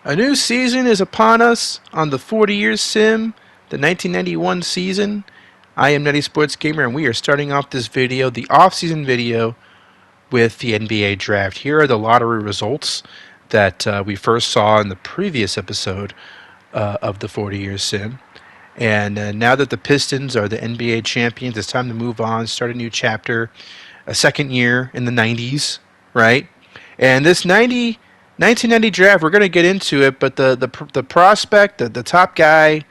A new season is upon us on the 40 Years Sim, the 1991 season. I am Nutty Sports Gamer, and we are starting off this video, the off-season video, with the NBA draft. Here are the lottery results that we first saw in the previous episode of the 40 Years Sim. And now that the Pistons are the NBA champions, it's time to move on, start a new chapter, a second year in the 90s, right? And this 1990 draft, we're going to get into it, but the prospect, the top guy,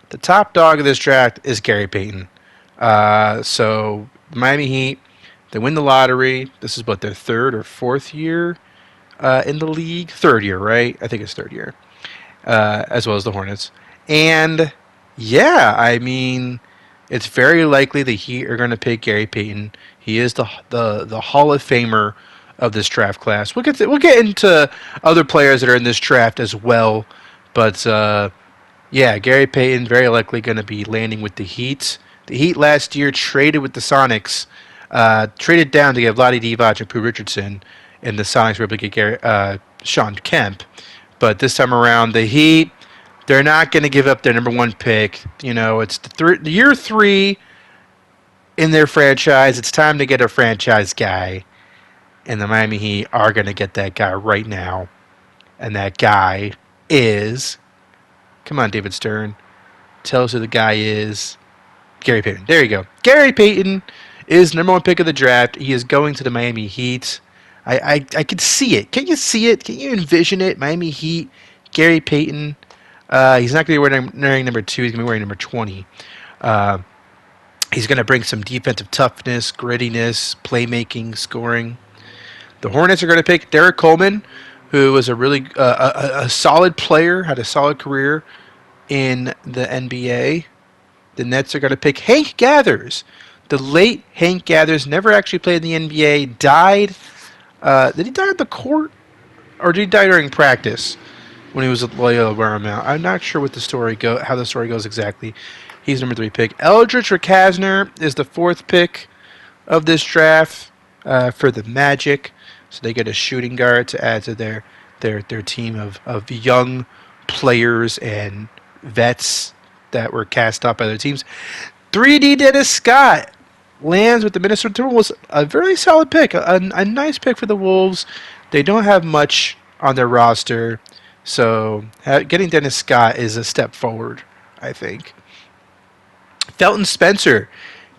the top dog of this draft is Gary Payton. So Miami Heat, they win the lottery. This is what, their third or fourth year in the league? Third year, right? I think it's third year, as well as the Hornets. And yeah, I mean, it's very likely the Heat are going to pick Gary Payton. He is the Hall of Famer of this draft class. We'll get into other players that are in this draft as well, but yeah, Gary Payton very likely going to be landing with the Heat. The Heat last year traded with the Sonics, traded down to get Vlade Divac and Pooh Richardson, and the Sonics were able to get Sean Kemp. But this time around, the Heat, they're not going to give up their number one pick. You know, it's the year 3 in their franchise. It's time to get a franchise guy. And the Miami Heat are going to get that guy right now. And that guy is... Come on, David Stern. Tell us who the guy is. Gary Payton. There you go. Gary Payton is number one pick of the draft. He is going to the Miami Heat. I can see it. Can you see it? Can you envision it? Miami Heat, Gary Payton. He's not going to be wearing number 2. He's going to be wearing number 20. He's going to bring some defensive toughness, grittiness, playmaking, scoring. The Hornets are going to pick Derek Coleman, who was a really a solid player, had a solid career in the NBA. The Nets are going to pick Hank Gathers. The late Hank Gathers never actually played in the NBA. Died. Did he die on the court, or did he die during practice when he was at Loyola Marymount? I'm not sure what how the story goes exactly. He's number 3 pick. Eldridge Rakasner is the 4th pick of this draft for the Magic. So they get a shooting guard to add to their team of young players and vets that were cast out by their teams. 3D Dennis Scott lands with the Minnesota Timberwolves. A very solid pick. A nice pick for the Wolves. They don't have much on their roster. So getting Dennis Scott is a step forward, I think. Felton Spencer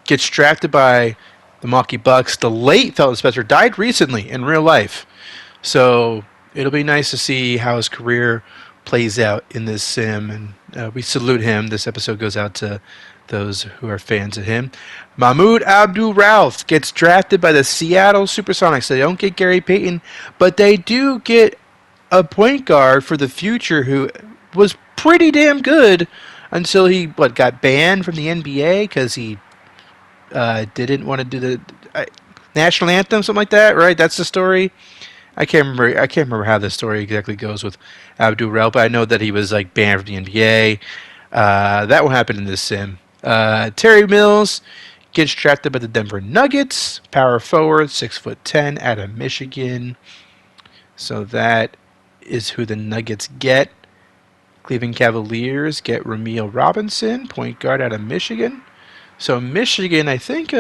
gets drafted by the Milwaukee Bucks. The late Felton Spencer died recently in real life. So it'll be nice to see how his career plays out in this sim. And we salute him. This episode goes out to those who are fans of him. Mahmoud Abdul-Rauf gets drafted by the Seattle Supersonics. They don't get Gary Payton, but they do get a point guard for the future who was pretty damn good until he got banned from the NBA because he didn't want to do the national anthem, something like that, right? That's the story. I can't remember how the story exactly goes with Abdul-Rauf, but I know that he was banned from the NBA. That will happen in this sim. Terry Mills gets drafted by the Denver Nuggets, power forward, 6'10", out of Michigan. So that is who the Nuggets get. Cleveland Cavaliers get Ramil Robinson, point guard out of Michigan. So Michigan, I think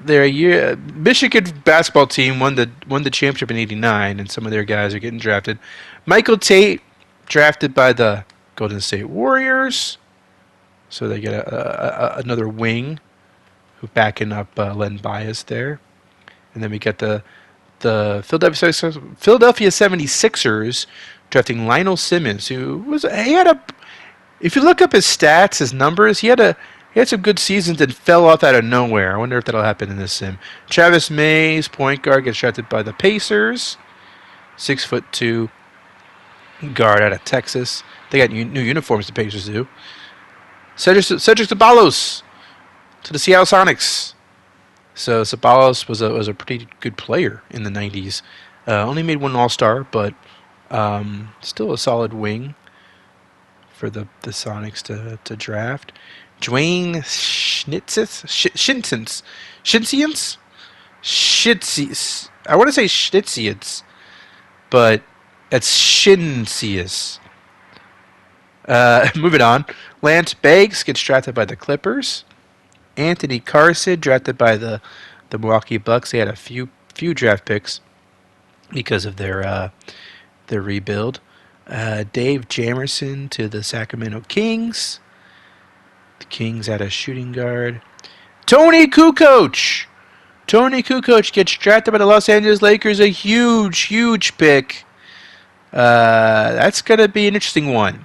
Michigan basketball team won the championship in '89, and some of their guys are getting drafted. Michael Tate drafted by the Golden State Warriors, so they get another wing who backing up Len Bias there, and then we get the Philadelphia 76ers drafting Lionel Simmons, if you look up his stats, his numbers, he had some good seasons and fell off out of nowhere. I wonder if that'll happen in this sim. Travis Mays, point guard, gets drafted by the Pacers. 6'2" guard out of Texas. They got new uniforms, the Pacers do. Cedric Ceballos to the Seattle Sonics. So Ceballos was a pretty good player in the 90s. Only made one All-Star, but still a solid wing for the Sonics to draft. Dwayne Schnitsians? I want to say Schnitsians, but That's Shinsius. Moving on. Lance Beggs gets drafted by the Clippers. Anthony Carson drafted by the Milwaukee Bucks. They had a few draft picks because of their rebuild. Dave Jamerson to the Sacramento Kings. The Kings had a shooting guard. Tony Kukoc. Tony Kukoc gets drafted by the Los Angeles Lakers. A huge pick. That's going to be an interesting one.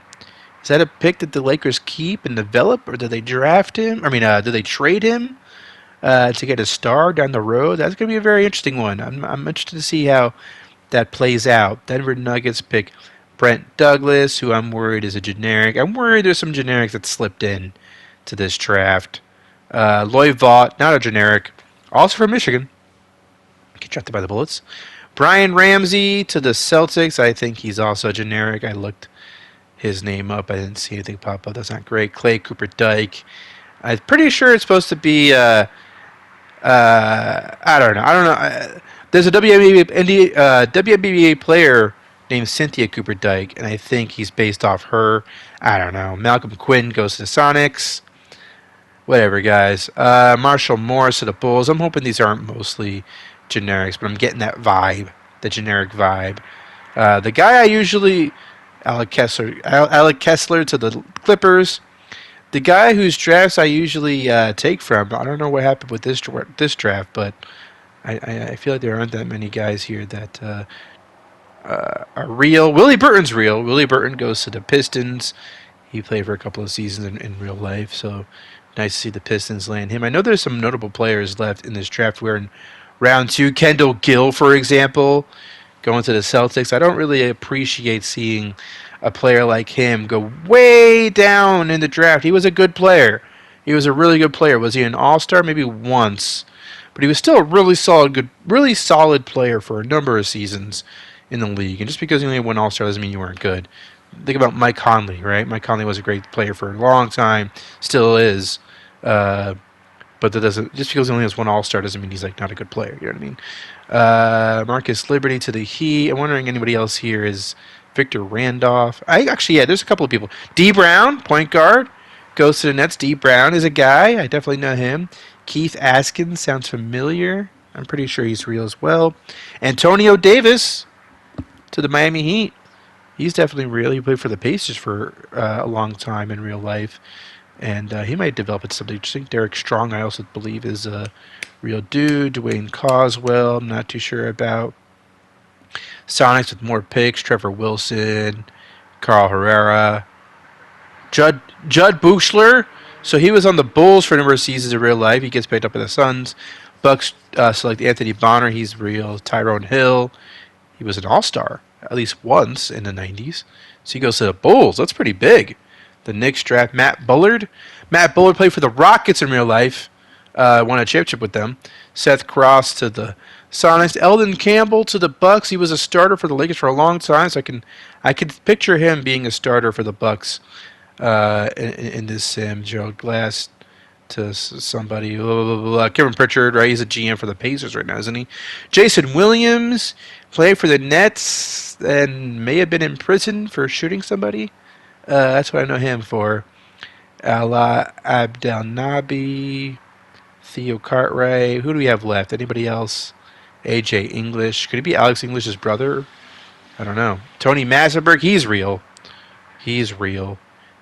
Is that a pick that the Lakers keep and develop, or do they draft him? Do they trade him to get a star down the road? That's going to be a very interesting one. I'm interested to see how that plays out. Denver Nuggets pick Brent Douglas, who I'm worried is a generic. I'm worried there's some generics that slipped in to this draft. Loy Vaught, not a generic, also from Michigan. Get drafted by the Bullets. Brian Ramsey to the Celtics. I think he's also a generic. I looked his name up. I didn't see anything pop up. That's not great. Clay Cooper-Dyke. I'm pretty sure it's supposed to be. I don't know. There's a WNBA player named Cynthia Cooper-Dyke, and I think he's based off her. I don't know. Malcolm Quinn goes to the Sonics. Whatever, guys. Marshall Morris to the Bulls. I'm hoping these aren't mostly generics, but I'm getting that vibe, the generic vibe. The guy I usually... Alec Kessler to the Clippers. The guy whose drafts I usually take from. I don't know what happened with this draft, but I feel like there aren't that many guys here that are real. Willie Burton's real. Willie Burton goes to the Pistons. He played for a couple of seasons in real life, so nice to see the Pistons land him. I know there's some notable players left in this draft. We're in round 2. Kendall Gill, for example, going to the Celtics. I don't really appreciate seeing a player like him go way down in the draft. He was a good player. He was a really good player. Was he an all-star? Maybe once. But he was still a really solid player for a number of seasons in the league. And just because you only had one all-star doesn't mean you weren't good. Think about Mike Conley, right? Mike Conley was a great player for a long time. Still is. But that doesn't, just because he only has one all-star doesn't mean he's like not a good player. You know what I mean? Marcus Liberty to the Heat. I'm wondering anybody else here is Victor Randolph. There's a couple of people. D. Brown, point guard, goes to the Nets. D. Brown is a guy. I definitely know him. Keith Askins sounds familiar. I'm pretty sure he's real as well. Antonio Davis to the Miami Heat. He's definitely real. He played for the Pacers for a long time in real life. And he might develop into something interesting. Derek Strong, I also believe, is a real dude. Dwayne Coswell, I'm not too sure about. Sonics with more picks. Trevor Wilson, Carl Herrera. Judd Buechler. So he was on the Bulls for a number of seasons in real life. He gets picked up by the Suns. Bucks select Anthony Bonner. He's real. Tyrone Hill. He was an all-star at least once in the 90s. So he goes to the Bulls. That's pretty big. The Knicks draft Matt Bullard. Matt Bullard played for the Rockets in real life. Won a championship with them. Seth Cross to the Sonics. Eldon Campbell to the Bucks. He was a starter for the Lakers for a long time, so I can picture him being a starter for the Bucks in this sim. Gerald Glass to somebody. Kevin Pritchard, right? He's a GM for the Pacers right now, isn't he? Jason Williams played for the Nets and may have been in prison for shooting somebody. That's what I know him for. Allah Abdelnaby, Theo Cartwright. Who do we have left? Anybody else? AJ English. Could it be Alex English's brother? I don't know. Tony Massenberg. He's real.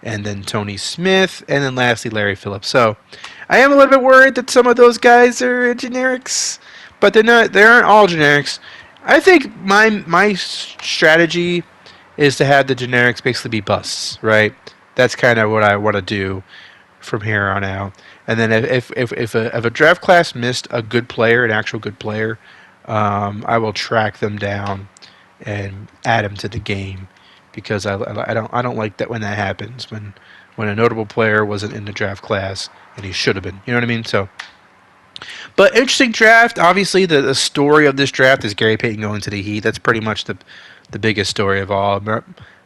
And then Tony Smith. And then lastly, Larry Phillips. So I am a little bit worried that some of those guys are generics. But they're not. They aren't all generics. I think my strategy is to have the generics basically be busts, right? That's kind of what I want to do from here on out. And then if a draft class missed a good player, an actual good player, I will track them down and add them to the game because I don't like that when that happens when a notable player wasn't in the draft class and he should have been. You know what I mean? So. But interesting draft. Obviously, the story of this draft is Gary Payton going to the Heat. That's pretty much the biggest story of all.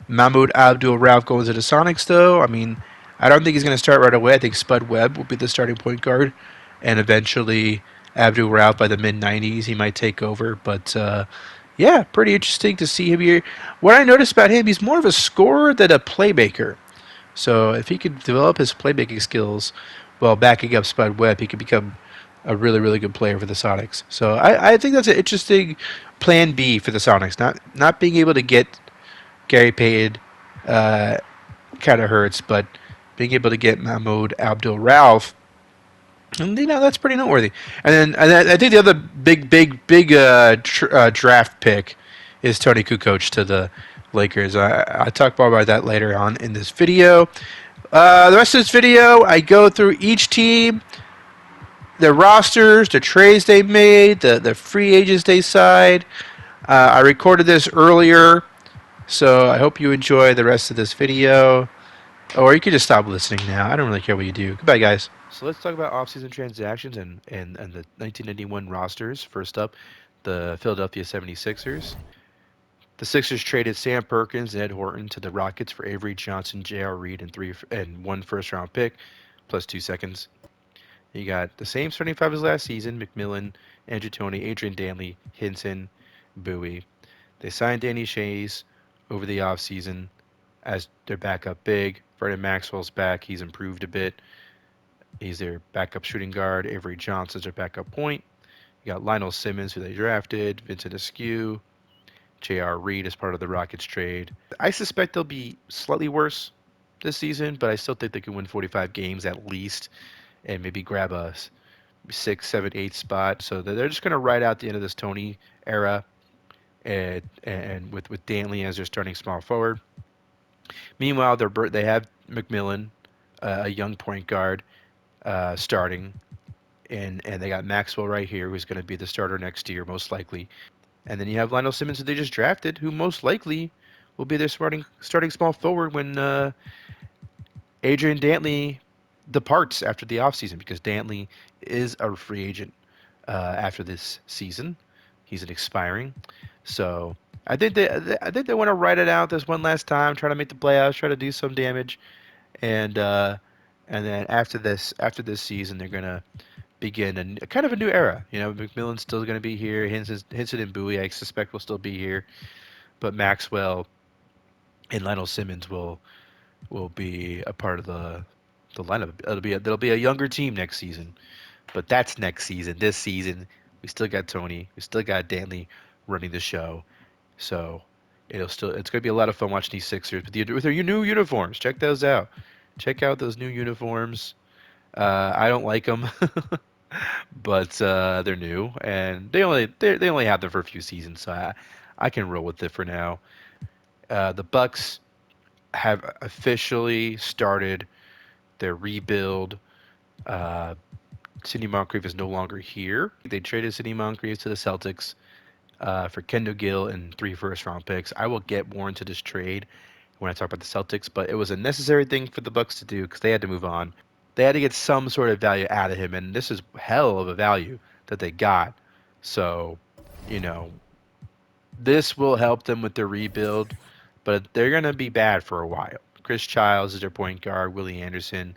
Mahmoud Abdul-Rauf going to the Sonics, though. I mean, I don't think he's going to start right away. I think Spud Webb will be the starting point guard, and eventually Abdul-Rauf by the mid-90s he might take over. But Yeah, pretty interesting to see him here. What I noticed about him, he's more of a scorer than a playmaker. So if he could develop his playmaking skills while backing up Spud Webb, he could become a really, really good player for the Sonics. So I think that's an interesting plan B for the Sonics. Not being able to get Gary Payton kind of hurts, but being able to get Mahmoud Abdul Rauf, and that's pretty noteworthy. And then I think the other big draft pick is Tony Kukoc to the Lakers. I talk more about that later on in this video. The rest of this video, I go through each team, the rosters, the trades they made, the free agents they signed. I recorded this earlier, so I hope you enjoy the rest of this video. Or you could just stop listening now. I don't really care what you do. Goodbye, guys. So let's talk about offseason transactions and the 1991 rosters. First up, the Philadelphia 76ers. The Sixers traded Sam Perkins and Ed Horton to the Rockets for Avery Johnson, J.R. Reed, and one first-round pick, plus 2 seconds. You got the same starting five as last season: McMillan, Andrew Toney, Adrian Dantley, Hinson, Bowie. They signed Danny Shays over the offseason as their backup big. Vernon Maxwell's back. He's improved a bit. He's their backup shooting guard. Avery Johnson's their backup point. You got Lionel Simmons, who they drafted. Vincent Askew. J.R. Reed as part of the Rockets trade. I suspect they'll be slightly worse this season, but I still think they can win 45 games at least and maybe grab a 6, 7, 8 spot. So they're just going to ride out the end of this Tony era and with Dantley as their starting small forward. Meanwhile, they have McMillan, a young point guard, starting, and they got Maxwell right here, who's going to be the starter next year, most likely. And then you have Lionel Simmons, who they just drafted, who most likely will be their starting small forward when Adrian Dantley departs after the offseason, because Dantley is a free agent after this season. He's an expiring. So I think they want to ride it out this one last time, try to make the playoffs, try to do some damage, and and then after this season, they're gonna begin a kind of a new era. You know, McMillan's still going to be here. Hinson and Bowie, I suspect, will still be here, but Maxwell and Lionel Simmons will be a part of the lineup. There'll be a younger team next season, but that's next season. This season, we still got Tony, we still got Dantley running the show, so it's going to be a lot of fun watching these Sixers with their new uniforms. Check those out. Check out those new uniforms. I don't like them. But they're new, and they only have them for a few seasons, so I can roll with it for now. The Bucks have officially started their rebuild. Uh, Sidney Moncrief is no longer here. They traded Sidney Moncrief to the Celtics for Kendall Gill and 3 first-round picks. I will get more into this trade when I talk about the Celtics, but it was a necessary thing for the Bucks to do because they had to move on. They had to get some sort of value out of him, and this is hell of a value that they got. So, you know, this will help them with their rebuild, but they're going to be bad for a while. Chris Childs is their point guard. Willie Anderson,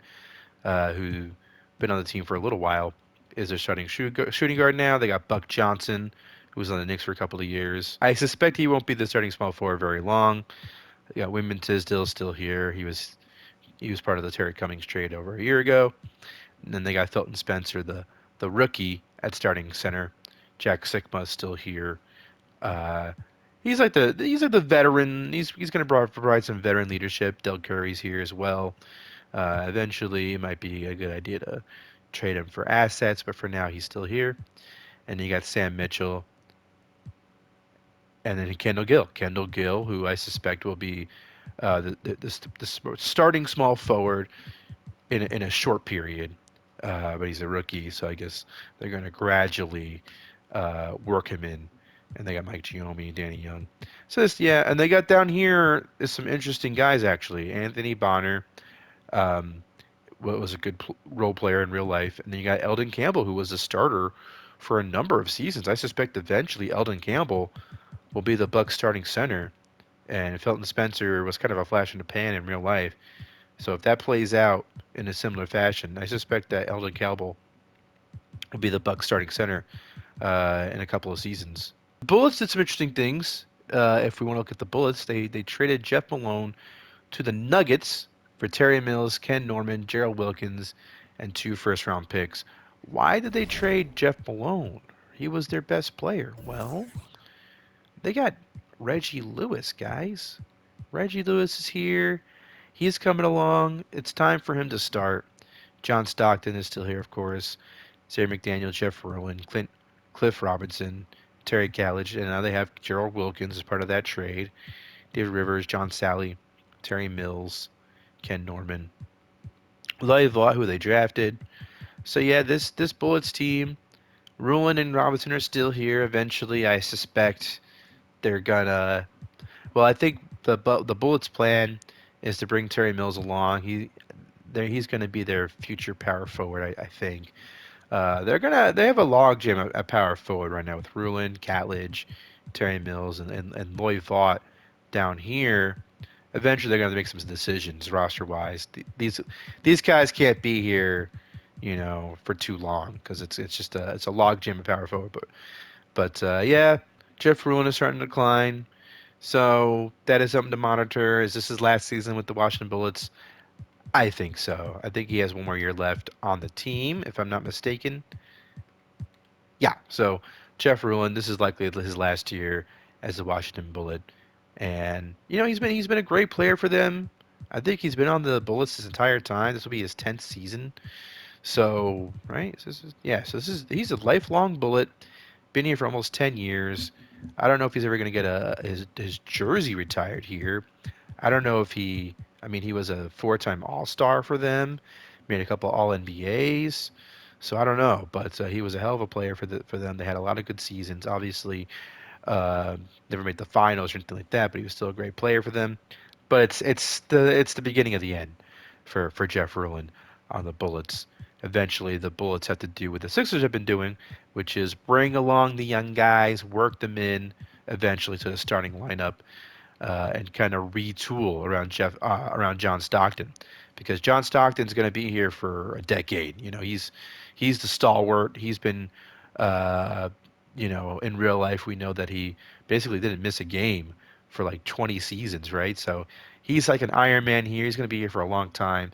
who been on the team for a little while, is their starting shooting guard now. They got Buck Johnson, who was on the Knicks for a couple of years. I suspect he won't be the starting small forward very long. They got Wyman Tisdale still here. He was part of the Terry Cummings trade over a year ago. And then they got Felton Spencer, the rookie at starting center. Jack Sikma is still here. He's like the veteran. He's going to provide some veteran leadership. Del Curry's here as well. Eventually, it might be a good idea to trade him for assets, but for now, he's still here. And you got Sam Mitchell, and then Kendall Gill. Kendall Gill, who I suspect will be the starting small forward in a short period. But he's a rookie, so I guess they're going to gradually work him in. And they got Mike Giommi, Danny Young. So and they got down here is some interesting guys actually. Anthony Bonner, was a good role player in real life, and then you got Eldon Campbell, who was a starter for a number of seasons. I suspect eventually Eldon Campbell will be the Bucks starting center, and Felton Spencer was kind of a flash in the pan in real life. So if that plays out in a similar fashion, I suspect that Eldon Campbell will be the Bucks starting center in a couple of seasons. Bullets did some interesting things. If we want to look at the Bullets, they traded Jeff Malone to the Nuggets for Terry Mills, Ken Norman, Gerald Wilkins, and 2 first-round picks. Why did they trade Jeff Malone? He was their best player. Well, they got Reggie Lewis, guys. Reggie Lewis is here. He's coming along. It's time for him to start. John Stockton is still here, of course. Sarah McDaniel, Jeff Rowan, Cliff Robinson, Terry Kallage, and now they have Gerald Wilkins as part of that trade. David Rivers, John Sally, Terry Mills, Ken Norman, Lloyd Vaught, who they drafted. So yeah, this Bullets team, Ruin and Robinson are still here. Eventually, I suspect they're gonna. Well, I think the Bullets' plan is to bring Terry Mills along. He's going to be their future power forward. I think. They have a logjam at power forward right now with Rulin, Catlidge, Terry Mills, and Lloyd Vaught down here. Eventually, they're going to make some decisions roster wise. These guys can't be here, for too long because it's just it's a logjam at power forward. But yeah, Jeff Rulin is starting to decline. So that is something to monitor. Is this his last season with the Washington Bullets? I think so. I think he has one more year left on the team, if I'm not mistaken. Yeah. So Jeff Rulin, this is likely his last year as the Washington Bullet, and he's been a great player for them. I think he's been on the Bullets this entire time. This will be his 10th season. So right, so he's a lifelong Bullet. Been here for almost 10 years. I don't know if he's ever going to get his jersey retired here. I don't know if he was a 4-time All-Star for them, made a couple All-NBAs. So I don't know, but he was a hell of a player for them. They had a lot of good seasons. Obviously, uh, never made the finals or anything like that, but he was still a great player for them. But it's the beginning of the end for Jeff Ruland on the Bullets. Eventually, the Bullets have to do what the Sixers have been doing, which is bring along the young guys, work them in eventually to the starting lineup, and kind of retool around John Stockton, because John Stockton's going to be here for a decade. He's the stalwart. He's been, uh, in real life we know that he basically didn't miss a game for like 20 seasons, right? So he's like an Iron Man here. He's going to be here for a long time,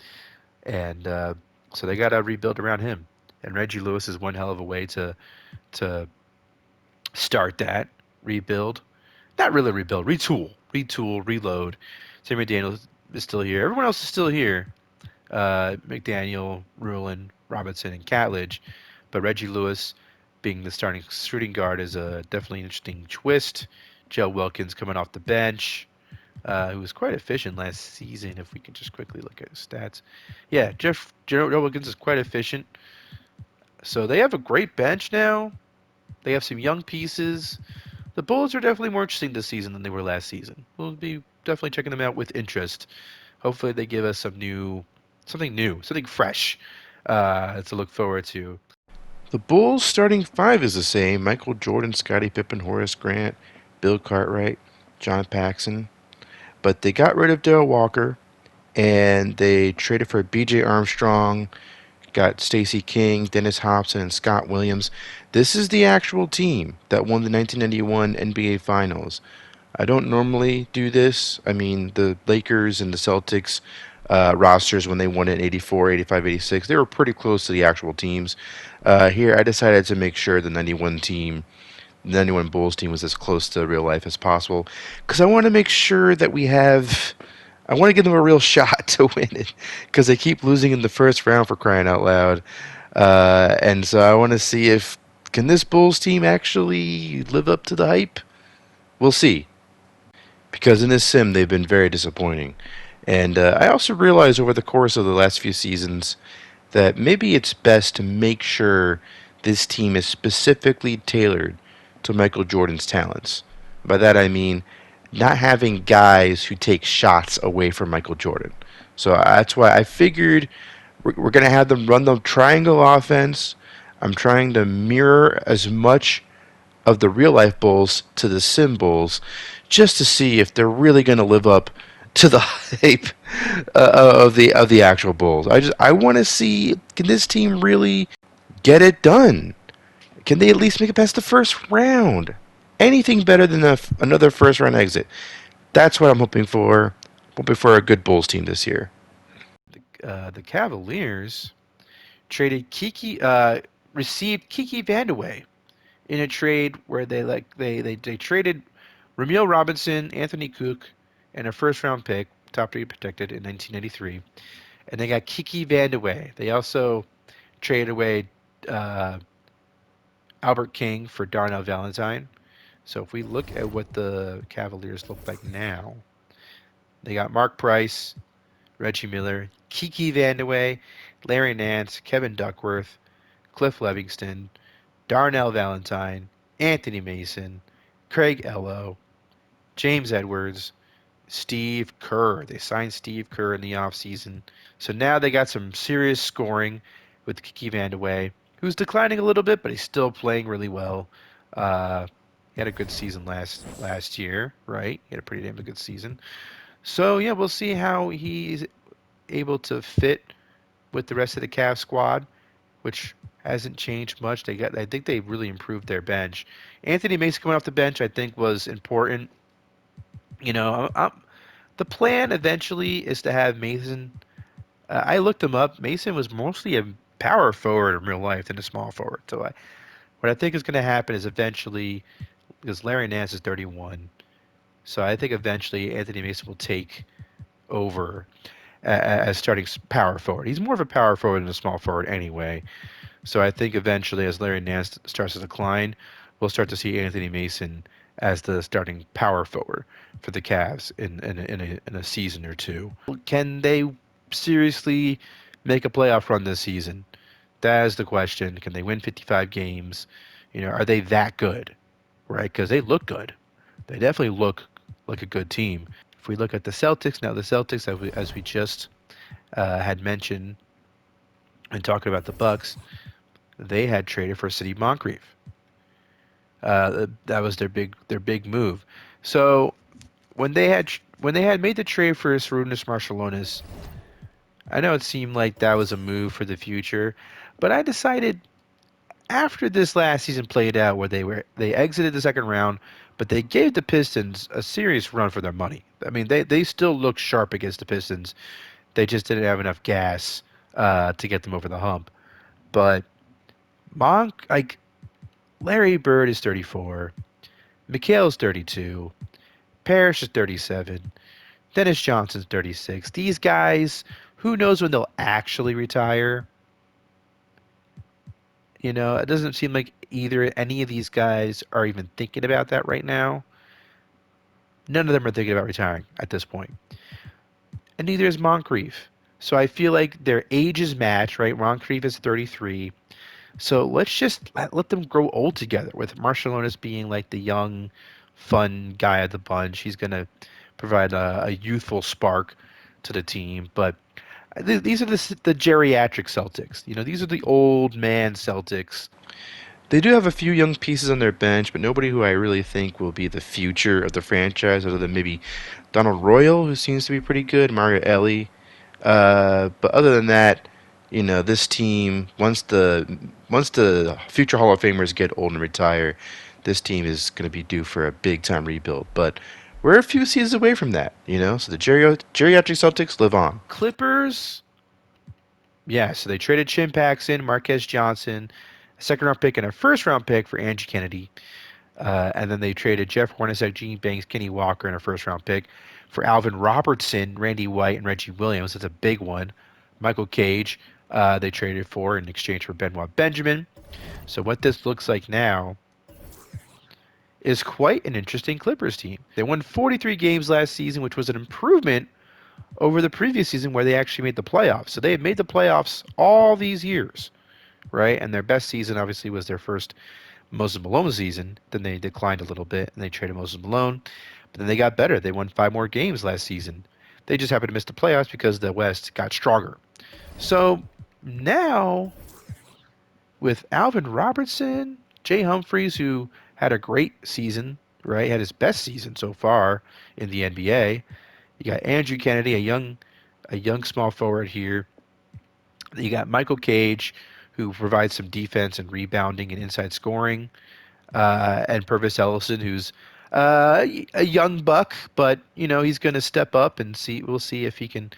and so they got to rebuild around him. And Reggie Lewis is one hell of a way to start that rebuild. Not really rebuild, retool, reload. Sam McDaniel is still here. Everyone else is still here. McDaniel, Rulin, Robinson, and Catlidge. But Reggie Lewis being the starting shooting guard is a definitely an interesting twist. Joe Wilkins coming off the bench, who was quite efficient last season. If we can just quickly look at his stats. Yeah, Joe Wilkins is quite efficient. So they have a great bench now. They have some young pieces. The Bulls are definitely more interesting this season than they were last season. We'll be definitely checking them out with interest. Hopefully, they give us something new, something fresh to look forward to. The Bulls' starting five is the same: Michael Jordan, Scottie Pippen, Horace Grant, Bill Cartwright, John Paxson. But they got rid of Darrell Walker, and they traded for B.J. Armstrong, got Stacey King, Dennis Hobson, and Scott Williams. This is the actual team that won the 1991 NBA Finals. I don't normally do this. I mean, the Lakers and the Celtics rosters, when they won it in 84, 85, 86, they were pretty close to the actual teams. Here, I decided to make sure the 91 Bulls team was as close to real life as possible, because I want to make sure that I want to give them a real shot to win it, because they keep losing in the first round, for crying out loud. And so I want to see if can this Bulls team actually live up to the hype. We'll see, because in this sim they've been very disappointing. And I also realized over the course of the last few seasons that maybe it's best to make sure this team is specifically tailored to Michael Jordan's talents. By that I mean not having guys who take shots away from Michael Jordan. So that's why I figured we're going to have them run the triangle offense. I'm trying to mirror as much of the real life Bulls to the sim Bulls, just to see if they're really going to live up to the hype of the actual Bulls. I want to see, can this team really get it done? Can they at least make it past the first round? anything better than another first round exit. That's what I'm hoping for. Hoping for a good Bulls team this year. The Cavaliers traded received Kiki Vandeweghe in a trade where they traded Ramil Robinson, Anthony Cook, and a first round pick, top three protected in 1993, and they got Kiki Vandeweghe. They also traded away uh, Albert King for Darnell Valentine. So if we look at what the Cavaliers look like now, they got Mark Price, Reggie Miller, Kiki Vandeweghe, Larry Nance, Kevin Duckworth, Cliff Levingston, Darnell Valentine, Anthony Mason, Craig Ello, James Edwards, Steve Kerr. They signed Steve Kerr in the offseason. So now they got some serious scoring with Kiki Vandeweghe, who's declining a little bit, but he's still playing really well. Uh, he had a good season last year, right? He had a pretty damn good season. So yeah, we'll see how he's able to fit with the rest of the Cavs squad, which hasn't changed much. I think they really improved their bench. Anthony Mason coming off the bench, I think, was important. You know, the plan eventually is to have Mason. I looked him up. Mason was mostly a power forward in real life than a small forward. So what I think is going to happen is eventually, because Larry Nance is 31, so I think eventually Anthony Mason will take over as starting power forward. He's more of a power forward than a small forward anyway. So I think eventually, as Larry Nance starts to decline, we'll start to see Anthony Mason as the starting power forward for the Cavs in a season or two. Can they seriously make a playoff run this season? That is the question. Can they win 55 games? You know, are they that good? Right? Because they look good. They definitely look like a good team. If we look at the Celtics, now the Celtics, as we just had mentioned and talking about the Bucks, they had traded for City Moncrief. That was their big move. So when they had made the trade for Sarunas Marciulionis, I know it seemed like that was a move for the future, but I decided after this last season played out, where they exited the second round, but they gave the Pistons a serious run for their money. I mean, they still looked sharp against the Pistons. They just didn't have enough gas to get them over the hump. But like Larry Bird is 34. Mikhail's 32. Parrish is 37. Dennis Johnson's 36. These guys, who knows when they'll actually retire? You know, it doesn't seem like either any of these guys are even thinking about that right now. None of them are thinking about retiring at this point. And neither is Moncrief. So I feel like their ages match, right? Moncrief is 33. So let's just let them grow old together, with Marciulionis being like the young, fun guy of the bunch. He's going to provide a youthful spark to the team. But these are the geriatric Celtics. You know, these are the old man Celtics. They do have a few young pieces on their bench, but nobody who I really think will be the future of the franchise, other than maybe Donald Royal, who seems to be pretty good, Mario Ellie. But other than that, this team once the future Hall of Famers get old and retire, this team is going to be due for a big time rebuild. But we're a few seasons away from that, So the geriatric Celtics live on. Clippers, yeah, so they traded Chin Paxson, Marquez Johnson, a second round pick, and a first round pick for Angie Kennedy. And then they traded Jeff Hornacek, Gene Banks, Kenny Walker, and a first round pick for Alvin Robertson, Randy White, and Reggie Williams. That's a big one. Michael Cage, they traded for in exchange for Benoit Benjamin. So what this looks like now is quite an interesting Clippers team. They won 43 games last season, which was an improvement over the previous season where they actually made the playoffs. So they had made the playoffs all these years, right? And their best season obviously was their first Moses Malone season. Then they declined a little bit and they traded Moses Malone. But then they got better. They won 5 more games last season. They just happened to miss the playoffs because the West got stronger. So now with Alvin Robertson, Jay Humphries, who had a great season, right? Had his best season so far in the NBA. You got Andrew Kennedy, a young small forward here. You got Michael Cage, who provides some defense and rebounding and inside scoring. and Purvis Ellison, who's a young buck, but he's going to step up and see. We'll see if he can,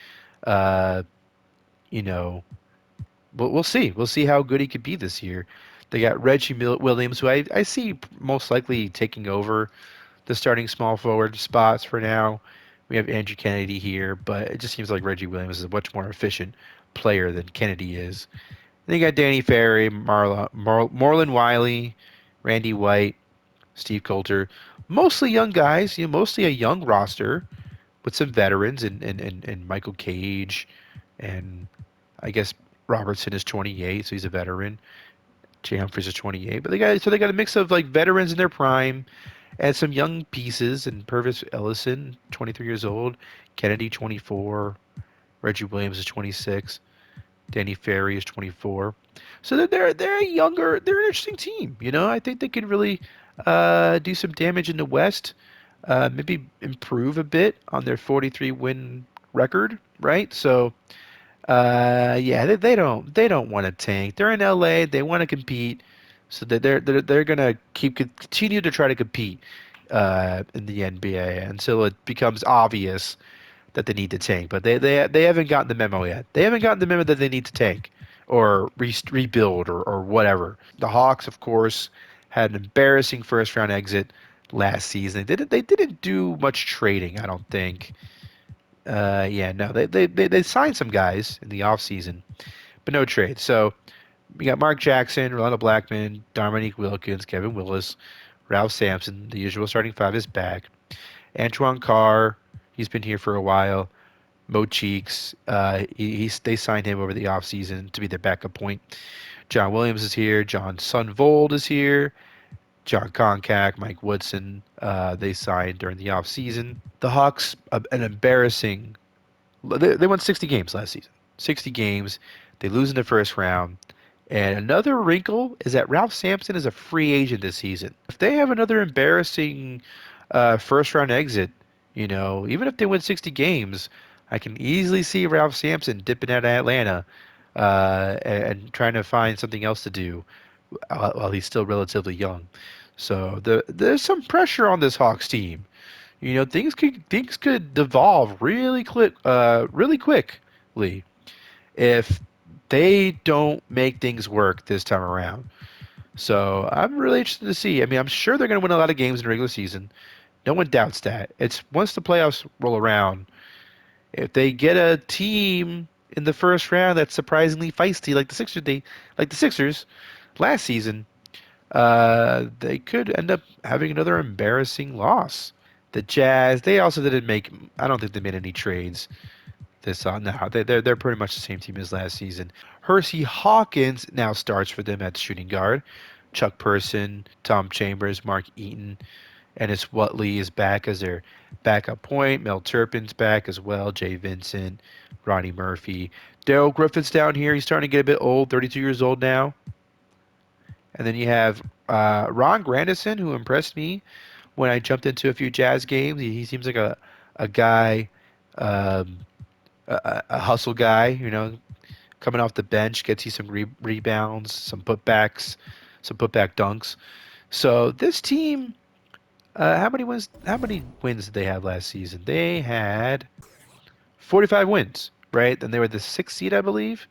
uh, you know, we'll see. We'll see how good he could be this year. They got Williams, who I see most likely taking over the starting small forward spots for now. We have Andrew Kennedy here, but it just seems like Reggie Williams is a much more efficient player than Kennedy is. Then you got Danny Ferry, Marlon Wiley, Randy White, Steve Coulter. Mostly young guys, mostly a young roster with some veterans and Michael Cage and I guess Robertson is 28, so he's a veteran. Jay Humphries is 28, but they got a mix of like veterans in their prime and some young pieces. And Purvis Ellison, 23 years old, Kennedy 24, Reggie Williams is 26, Danny Ferry is 24. So they're a younger, they're an interesting team. I think they could really do some damage in the West. Maybe improve a bit on their 43 win record, right? So yeah, they don't want to tank. They're in LA. They want to compete, so they're gonna continue to try to compete in the NBA until it becomes obvious that they need to tank. But they haven't gotten the memo yet. They haven't gotten the memo that they need to tank or rebuild or whatever. The Hawks, of course, had an embarrassing first round exit last season. They didn't do much trading, I don't think. Yeah, no, they signed some guys in the offseason, but no trade. So we got Mark Jackson, Rolando Blackman, Dominique Wilkins, Kevin Willis, Ralph Sampson. The usual starting five is back. Antoine Carr, he's been here for a while. Mo Cheeks, they signed him over the offseason to be their backup point. John Williams is here. John Sunvold is here. John Koncak, Mike Woodson, they signed during the offseason. The Hawks, an embarrassing. They won 60 games last season. 60 games. They lose in the first round. And another wrinkle is that Ralph Sampson is a free agent this season. If they have another embarrassing first round exit, even if they win 60 games, I can easily see Ralph Sampson dipping out of Atlanta and trying to find something else to do while he's still relatively young. So there's some pressure on this Hawks team. Things could devolve really quickly if they don't make things work this time around. So I'm really interested to see. I mean, I'm sure they're going to win a lot of games in the regular season. No one doubts that. It's once the playoffs roll around, if they get a team in the first round that's surprisingly feisty, like the Sixers last season, they could end up having another embarrassing loss. The Jazz, they also didn't make. I don't think they made any trades this no, they're pretty much the same team as last season. Hersey Hawkins now starts for them at shooting guard. Chuck Person, Tom Chambers, Mark Eaton, Ennis Watley is back as their backup point. Mel Turpin's back as well. Jay Vincent, Ronnie Murphy. Daryl Griffith's down here. He's starting to get a bit old, 32 years old now. And then you have Ron Grandison, who impressed me when I jumped into a few Jazz games. He seems like a guy, um, a hustle guy, coming off the bench, gets you some rebounds, some putbacks, some putback dunks. So this team, how many wins? How many wins did they have last season? They had 45 wins, right? And they were the sixth seed, I believe.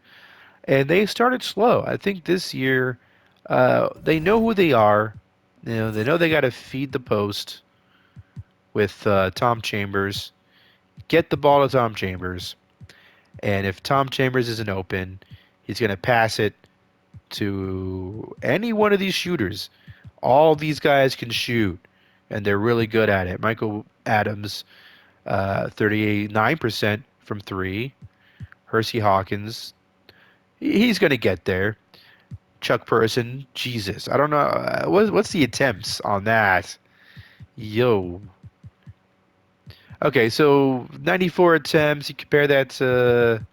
And they started slow. I think this year, they know who they are. They know they got to feed the post with Tom Chambers. Get the ball to Tom Chambers. And if Tom Chambers isn't open, he's going to pass it to any one of these shooters. All these guys can shoot, and they're really good at it. Michael Adams, 39% from three. Hersey Hawkins, he's going to get there. Chuck Person, Jesus, I don't know. What's the attempts on that? Yo. Okay, so 94 attempts. You compare that to,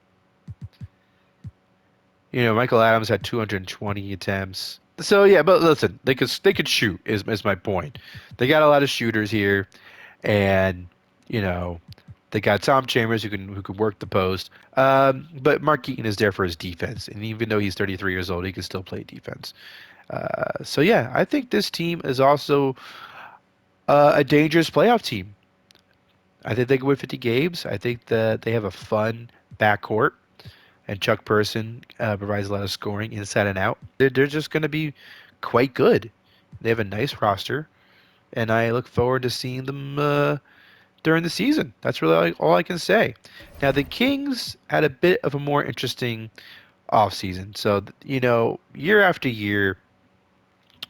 Michael Adams had 220 attempts. So yeah, but listen, they could shoot is my point. They got a lot of shooters here, and you know they got Tom Chambers who can work the post. But Mark Eaton is there for his defense, and even though he's 33 years old, he can still play defense. So yeah, I think this team is also a dangerous playoff team. I think they can win 50 games. I think that they have a fun backcourt, and Chuck Person provides a lot of scoring inside and out. They're just going to be quite good. They have a nice roster, and I look forward to seeing them during the season. That's really all I can say. Now, the Kings had a bit of a more interesting offseason. So, year after year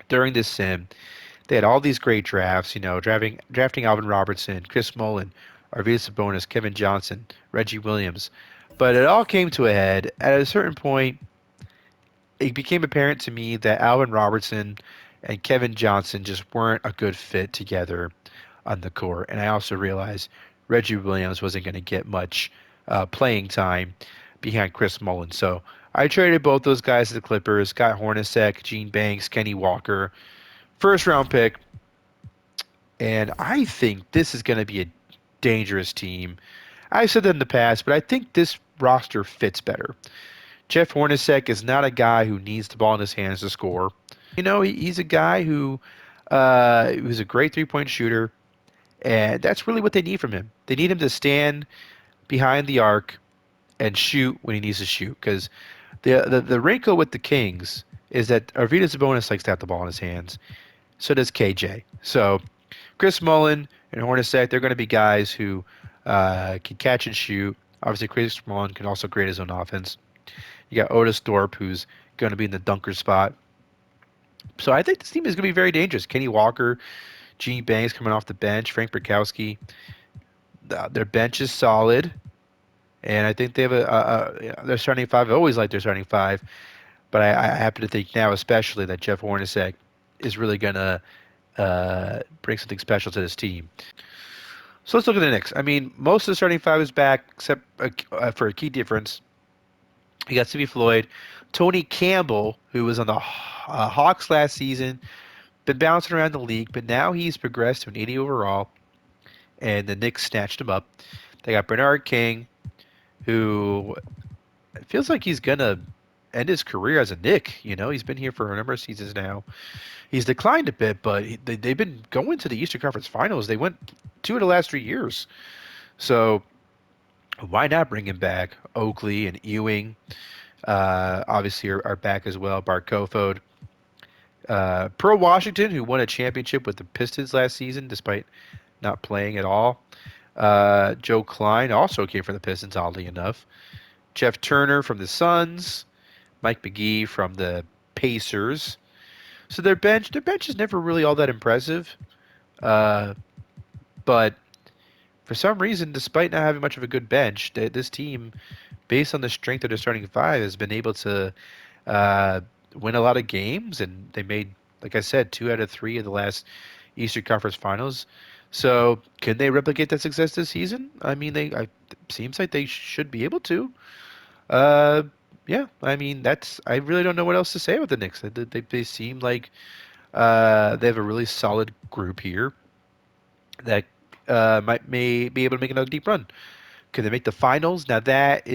during this sim, they had all these great drafts, drafting Alvin Robertson, Chris Mullin, Arvydas Sabonis, Kevin Johnson, Reggie Williams. But it all came to a head. At a certain point, it became apparent to me that Alvin Robertson and Kevin Johnson just weren't a good fit together on the court. And I also realized Reggie Williams wasn't going to get much playing time behind Chris Mullin. So I traded both those guys to the Clippers, got Hornacek, Gene Banks, Kenny Walker, first round pick. And I think this is going to be a dangerous team. I've said that in the past, but I think this roster fits better. Jeff Hornacek is not a guy who needs the ball in his hands to score. He's a guy who's a great three-point shooter, and that's really what they need from him. They need him to stand behind the arc and shoot when he needs to shoot. Because the wrinkle with the Kings is that Arvydas Sabonis likes to have the ball in his hands. So does KJ. So Chris Mullin and Hornacek, they're going to be guys who can catch and shoot. Obviously, Chris Mullin can also create his own offense. You got Otis Thorpe, who's going to be in the dunker spot. So I think this team is going to be very dangerous. Kenny Walker, Gene Banks coming off the bench, Frank Burkowski. Their bench is solid, and I think they have their starting five. I always like their starting five, but I happen to think now, especially, that Jeff Hornacek is really going to bring something special to this team. So let's look at the Knicks. I mean, most of the starting five is back, except for a key difference. You got Simi Floyd, Tony Campbell, who was on the Hawks last season, been bouncing around the league, but now he's progressed to an 80 overall, and the Knicks snatched him up. They got Bernard King, who it feels like he's gonna end his career as a Knick. He's been here for a number of seasons now. He's declined a bit, but they've been going to the Eastern Conference Finals. They went 2 of the last 3 years. So why not bring him back? Oakley and Ewing obviously are back as well. Bart Kofod. Pearl Washington, who won a championship with the Pistons last season despite not playing at all. Joe Klein also came from the Pistons, oddly enough. Jeff Turner from the Suns. Mike McGee from the Pacers. So their bench is never really all that impressive. Uh, but for some reason, despite not having much of a good bench, this team, based on the strength of their starting five, has been able to uh, win a lot of games, and they made, like I said, 2 out of 3 of the last Eastern Conference Finals. So, can they replicate that success this season? I mean, seems like they should be able to. Uh, yeah, I mean, I really don't know what else to say about the Knicks. They seem like they have a really solid group here that may be able to make another deep run. Could they make the finals? Now that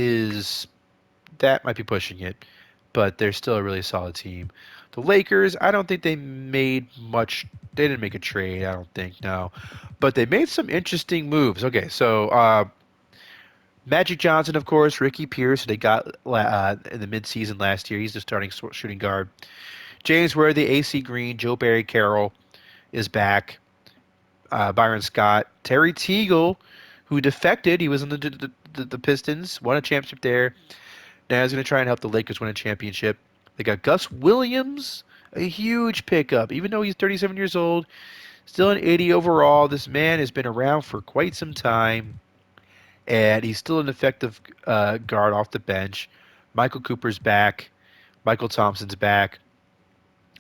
might be pushing it, but they're still a really solid team. The Lakers, I don't think they made much. They didn't make a trade, I don't think, no. But they made some interesting moves. Okay, so Magic Johnson, of course, Ricky Pierce, they got in the midseason last year. He's the starting shooting guard. James Worthy, AC Green, Joe Barry Carroll is back. Byron Scott, Terry Teagle, who defected. He was in the Pistons, won a championship there. Now he's going to try and help the Lakers win a championship. They got Gus Williams, a huge pickup. Even though he's 37 years old, still an 80 overall. This man has been around for quite some time, and he's still an effective guard off the bench. Michael Cooper's back. Michael Thompson's back.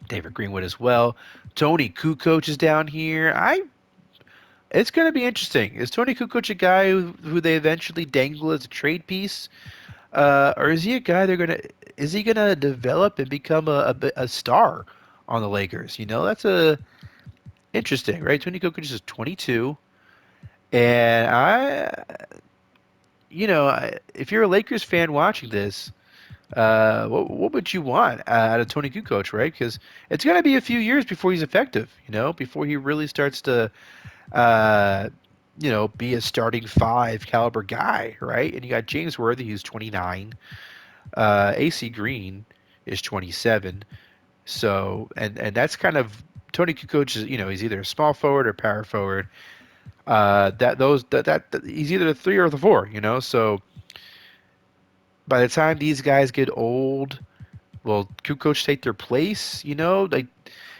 David Greenwood as well. Tony Kukoc is down here. It's going to be interesting. Is Tony Kukoc a guy who they eventually dangle as a trade piece? Or is he a guy is he gonna develop and become a star on the Lakers? That's interesting, right? Tony Kukoc is 22, and if you're a Lakers fan watching this, What would you want out of Tony Kukoc, right? Because it's going to be a few years before he's effective, before he really starts to, uh, be a starting five caliber guy, right? And you got James Worthy, who's 29. AC Green is 27. So, and that's kind of Tony Kukoc is, he's either a small forward or power forward. That he's either the three or the four, So by the time these guys get old, will Kukoc take their place? Like,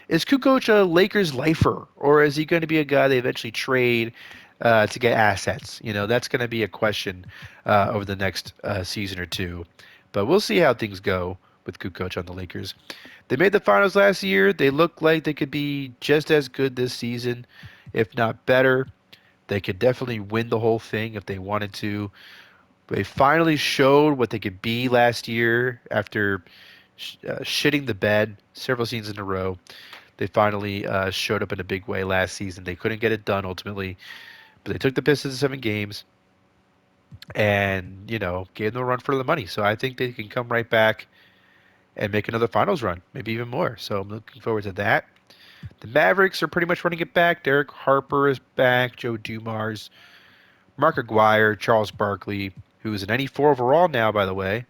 is Kukoc a Lakers lifer, or is he going to be a guy they eventually trade to get assets? That's going to be a question over the next season or two. But we'll see how things go with Kukoc on the Lakers. They made the finals last year. They look like they could be just as good this season, if not better. They could definitely win the whole thing if they wanted to. They finally showed what they could be last year after shitting the bed several seasons in a row. They finally showed up in a big way last season. They couldn't get it done ultimately, but they took the Pistons to 7 games and, gave them a run for the money. So I think they can come right back and make another finals run, maybe even more. So I'm looking forward to that. The Mavericks are pretty much running it back. Derek Harper is back. Joe Dumars, Mark Aguirre, Charles Barkley, who is an 94 overall now, by the way.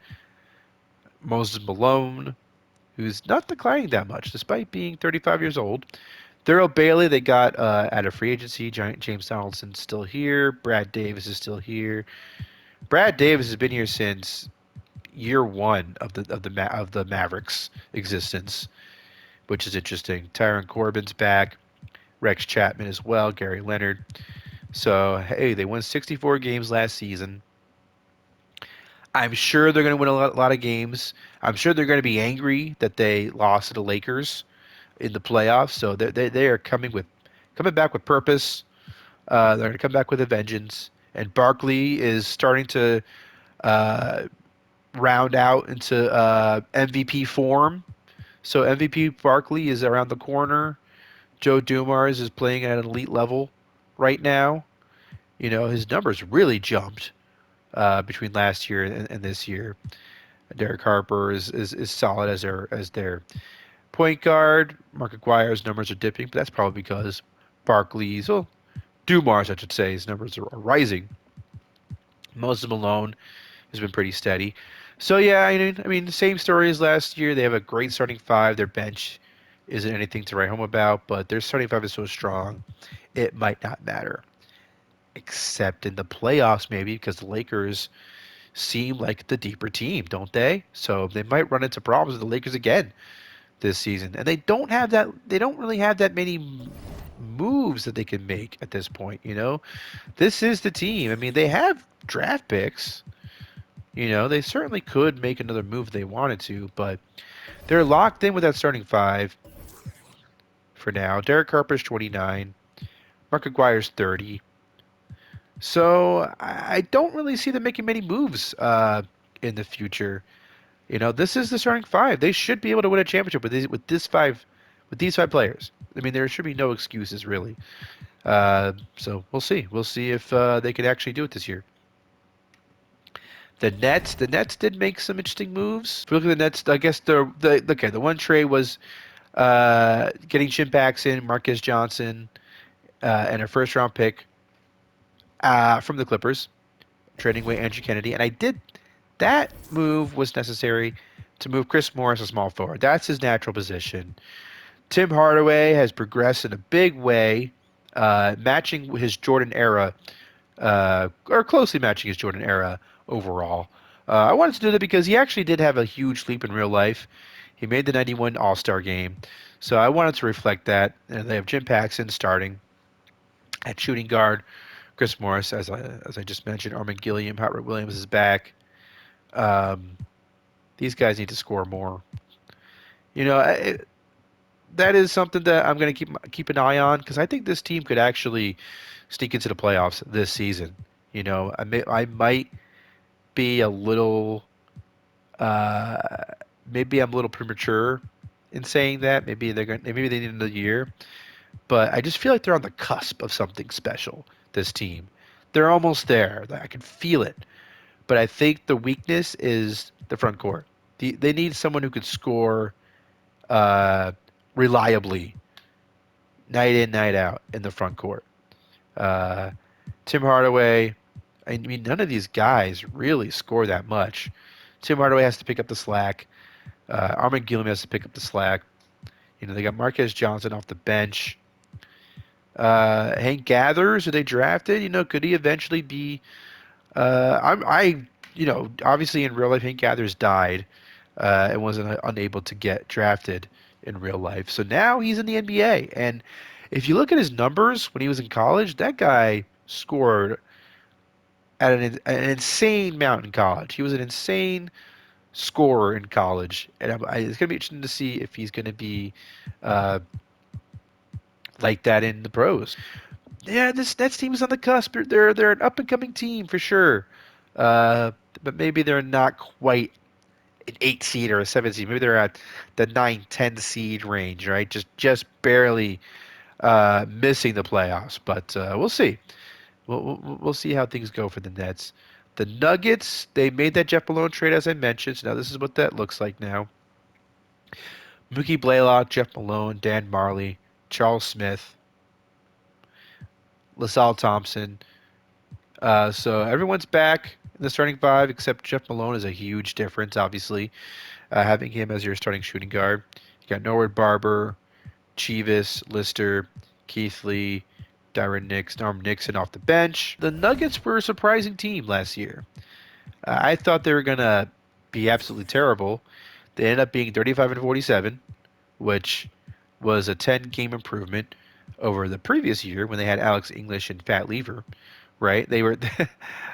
Moses Malone, who's not declining that much despite being 35 years old. Thurl Bailey, they got out of free agency. James Donaldson's still here. Brad Davis is still here. Brad Davis has been here since year one of the Mavericks' existence, which is interesting. Tyron Corbin's back. Rex Chapman as well. Gary Leonard. So hey, they won 64 games last season. I'm sure they're going to win a lot of games. I'm sure they're going to be angry that they lost to the Lakers in the playoffs. So they are coming back with purpose. They're going to come back with a vengeance. And Barkley is starting to uh, round out into MVP form. So MVP Barkley is around the corner. Joe Dumars is playing at an elite level right now. His numbers really jumped between last year and this year. Derek Harper is solid as their point guard. Mark Aguirre's numbers are dipping, but that's probably because Dumars, I should say, his numbers are rising. Moses Malone has been pretty steady. So yeah, I mean, the same story as last year. They have a great starting five. Their bench isn't anything to write home about, but their starting five is so strong, it might not matter. Except in the playoffs, maybe because the Lakers seem like the deeper team, don't they? So they might run into problems with the Lakers again this season, and they don't have that. They don't really have that many moves that they can make at this point. This is the team. I mean, they have draft picks. They certainly could make another move if they wanted to, but they're locked in with that starting five for now. Derek Harper's 29. Mark Aguirre's 30. So I don't really see them making many moves in the future. This is the starting five. They should be able to win a championship with these five players. I mean, there should be no excuses really. So we'll see. We'll see if they can actually do it this year. The Nets did make some interesting moves. If we look at the Nets, I guess the one trade was getting Jim Paxson, Marquez Johnson, and a first round pick from the Clippers, trading away Andrew Kennedy, and that move was necessary to move Chris Morris a small forward. That's his natural position. Tim Hardaway has progressed in a big way, matching his Jordan era, or closely matching his Jordan era overall. I wanted to do that because he actually did have a huge leap in real life. He made the 91 All-Star game. So I wanted to reflect that. And they have Jim Paxson starting at shooting guard. Chris Morris, as I just mentioned, Armin Gilliam, Howard Williams is back. Um, these guys need to score more. You know, that is something that I'm going to keep an eye on because I think this team could actually sneak into the playoffs this season. I might be a little, uh, maybe I'm a little premature in saying that. Maybe they need another year, but I just feel like they're on the cusp of something special. This team, they're almost there. I can feel it, but I think the weakness is the front court. They need someone who could score uh, reliably, night in, night out in the front court. Uh, Tim Hardaway. I mean, none of these guys really score that much. Tim Hardaway has to pick up the slack. Armin Gilliam has to pick up the slack. They got Marquez Johnson off the bench. Hank Gathers, who they drafted, could he eventually be? Obviously in real life, Hank Gathers died and wasn't unable to get drafted in real life. So now he's in the NBA, and if you look at his numbers when he was in college, that guy scored at an insane amount in college. He was an insane scorer in college, and it's going to be interesting to see if he's going to be uh, like that in the pros. Yeah, this Nets team is on the cusp. They're an up and coming team for sure, uh, but maybe they're not quite an 8 seed or a 7 seed. Maybe they're at the 9, 10 seed range, right? Just barely missing the playoffs. But we'll see. We'll see how things go for the Nets. The Nuggets, they made that Jeff Malone trade as I mentioned. So now this is what that looks like now. Mookie Blaylock, Jeff Malone, Dan Marley, Charles Smith, LaSalle Thompson. So everyone's back in the starting five except Jeff Malone is a huge difference, obviously, having him as your starting shooting guard. You got Norwood Barber, Chivas, Lister, Keith Lee, Norm Nixon off the bench. The Nuggets were a surprising team last year. I thought they were going to be absolutely terrible. They ended up being 35 and 47, which was a 10-game improvement over the previous year when they had Alex English and Fat Lever, right? They were,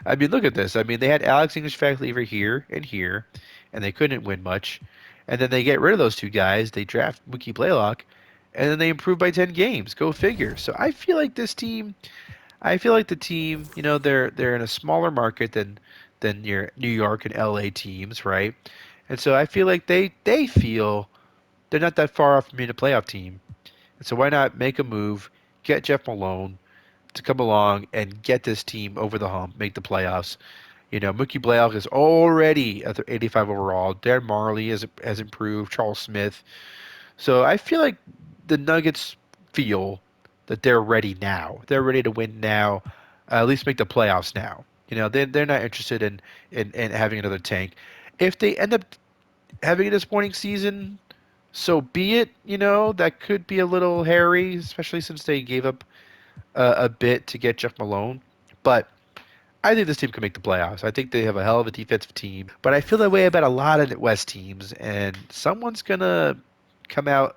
I mean, look at this. I mean, they had Alex English, Fat Lever here, and they couldn't win much. And then they get rid of those two guys. They draft Mookie Blaylock, and then they improve by 10 games. Go figure. So I feel like the team, they're in a smaller market than your New York and LA teams, right? And so I feel like they feel they're not that far off from being a playoff team. And so why not make a move, get Jeff Malone to come along and get this team over the hump, make the playoffs. Mookie Blaylock is already at the 85 overall. Darren Marley has improved. Charles Smith. So I feel like the Nuggets feel that they're ready now. They're ready to win now, at least make the playoffs now. They're not interested in having another tank. If they end up having a disappointing season, so be it. That could be a little hairy, especially since they gave up a bit to get Jeff Malone. But I think this team can make the playoffs. I think they have a hell of a defensive team. But I feel that way about a lot of West teams, and someone's gonna come out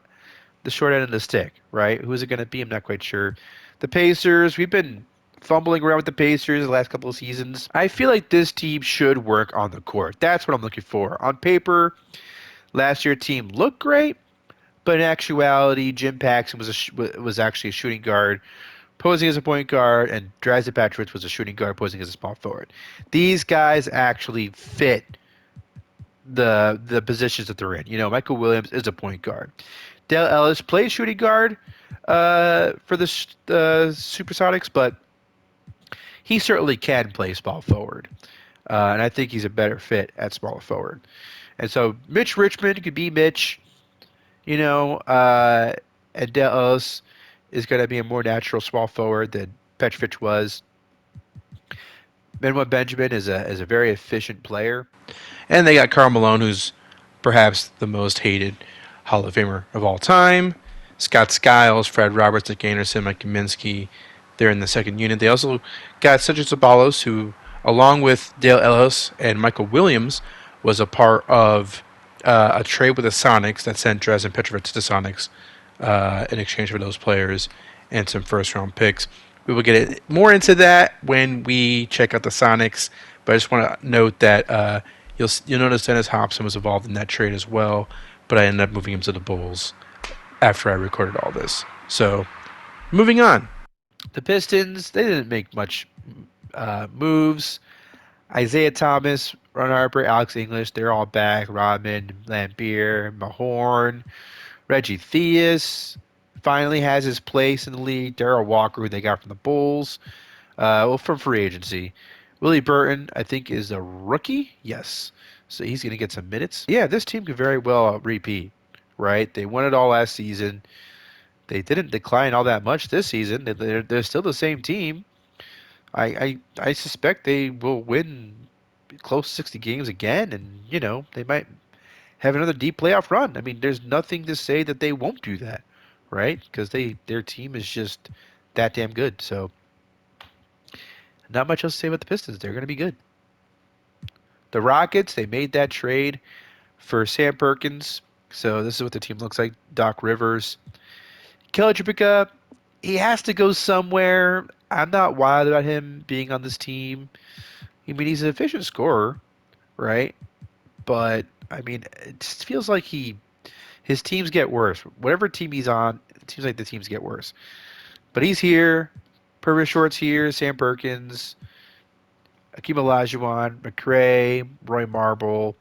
the short end of the stick, right? Who is it gonna be? I'm not quite sure. The Pacers. We've been fumbling around with the Pacers the last couple of seasons. I feel like this team should work on the court. That's what I'm looking for. On paper, last year team looked great, but in actuality, Jim Paxson was actually a shooting guard posing as a point guard, and Drazen Petrovic was a shooting guard posing as a small forward. These guys actually fit the positions that they're in. Michael Williams is a point guard. Dale Ellis plays shooting guard for the Supersonics, but he certainly can play small forward. And I think he's a better fit at small forward. And so Mitch Richmond could be Mitch, and Dale Ellis is going to be a more natural small forward than Petrovic was. Benoit Benjamin is a very efficient player. And they got Karl Malone, who's perhaps the most hated Hall of Famer of all time. Scott Skiles, Fred Roberts, Nick Anderson, Mike Kaminsky. They're in the second unit. They also got Cedric Ceballos, who, along with Dale Ellis and Michael Williams, was a part of a trade with the Sonics that sent Drazen Petrovic to the Sonics in exchange for those players and some first-round picks. We will get more into that when we check out the Sonics, but I just want to note that you'll notice Dennis Hobson was involved in that trade as well, but I ended up moving him to the Bulls after I recorded all this. So, moving on. The Pistons, they didn't make much moves. Isaiah Thomas, Ron Harper, Alex English, they're all back. Rodman, Lampier, Mahorn, Reggie Theus finally has his place in the league. Darrell Walker, who they got from the Bulls, from free agency. Willie Burton, I think, is a rookie. Yes. So he's going to get some minutes. Yeah, this team could very well repeat, right? They won it all last season. They didn't decline all that much this season. They're still the same team. I suspect they will win close to 60 games again, and they might have another deep playoff run. I mean, there's nothing to say that they won't do that, right? Because their team is just that damn good. So not much else to say about the Pistons. They're going to be good. The Rockets, they made that trade for Sam Perkins. So this is what the team looks like. Doc Rivers, Kelly Tripica, he has to go somewhere. I'm not wild about him being on this team. I mean, he's an efficient scorer, right? But I mean, it just feels like his teams get worse. Whatever team he's on, it seems like the teams get worse. But he's here. Purvis Short's here. Sam Perkins, Akeem Olajuwon, McRae, Roy Marble,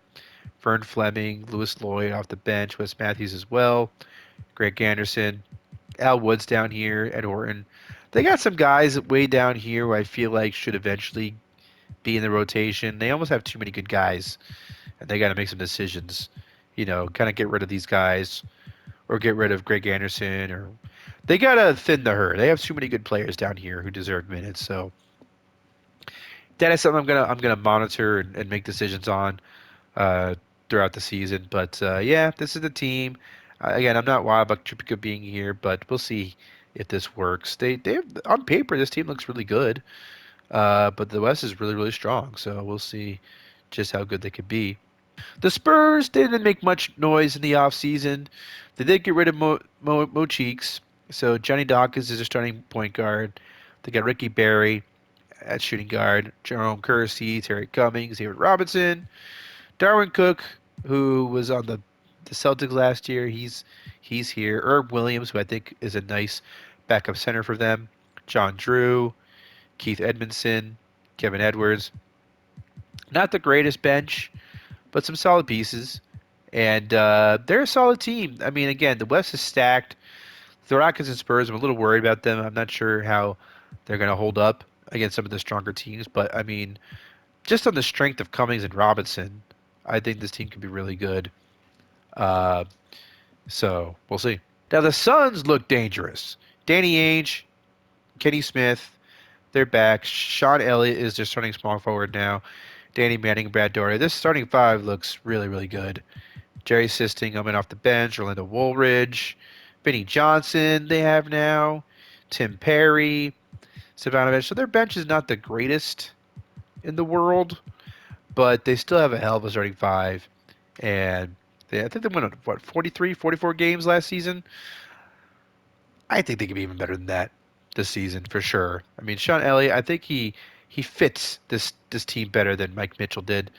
Vern Fleming, Lewis Lloyd off the bench, Wes Matthews as well, Greg Anderson, Al Woods down here, Ed Horton. They got some guys way down here who I feel like should eventually be in the rotation. They almost have too many good guys, and they got to make some decisions. Kind of get rid of these guys or get rid of Greg Anderson, or they got to thin the herd. They have too many good players down here who deserve minutes. So that is something I'm gonna monitor and make decisions on uh, throughout the season. But yeah, this is the team. Again, I'm not wild about Tripica being here, but we'll see if this works. They have, on paper this team looks really good, but the West is really really strong. So we'll see just how good they could be. The Spurs didn't make much noise in the offseason. They did get rid of Mo Cheeks, so Johnny Dawkins is their starting point guard. They got Ricky Berry at shooting guard, Jerome Kersey, Terry Cummings, David Robinson, Darwin Cook, who was on the Celtics last year. He's here. Herb Williams, who I think is a nice backup center for them. John Drew, Keith Edmondson, Kevin Edwards. Not the greatest bench, but some solid pieces. And they're a solid team. I mean, again, the West is stacked. The Rockets and Spurs, I'm a little worried about them. I'm not sure how they're going to hold up against some of the stronger teams. But, I mean, just on the strength of Cummings and Robinson, I think this team could be really good. Uh, so we'll see. Now the Suns look dangerous. Danny Ainge, Kenny Smith, they're back. Sean Elliott is their starting small forward now. Danny Manning, Brad Daugherty. This starting five looks really, really good. Jerry Sisting coming off the bench. Orlando Woolridge, Benny Johnson. They have now Tim Perry, Stefanovic. So their bench is not the greatest in the world, but they still have a hell of a starting five. And I think they went on, what, 43, 44 games last season? I think they could be even better than that this season for sure. I mean, Sean Elliott, I think he fits this team better than Mike Mitchell did.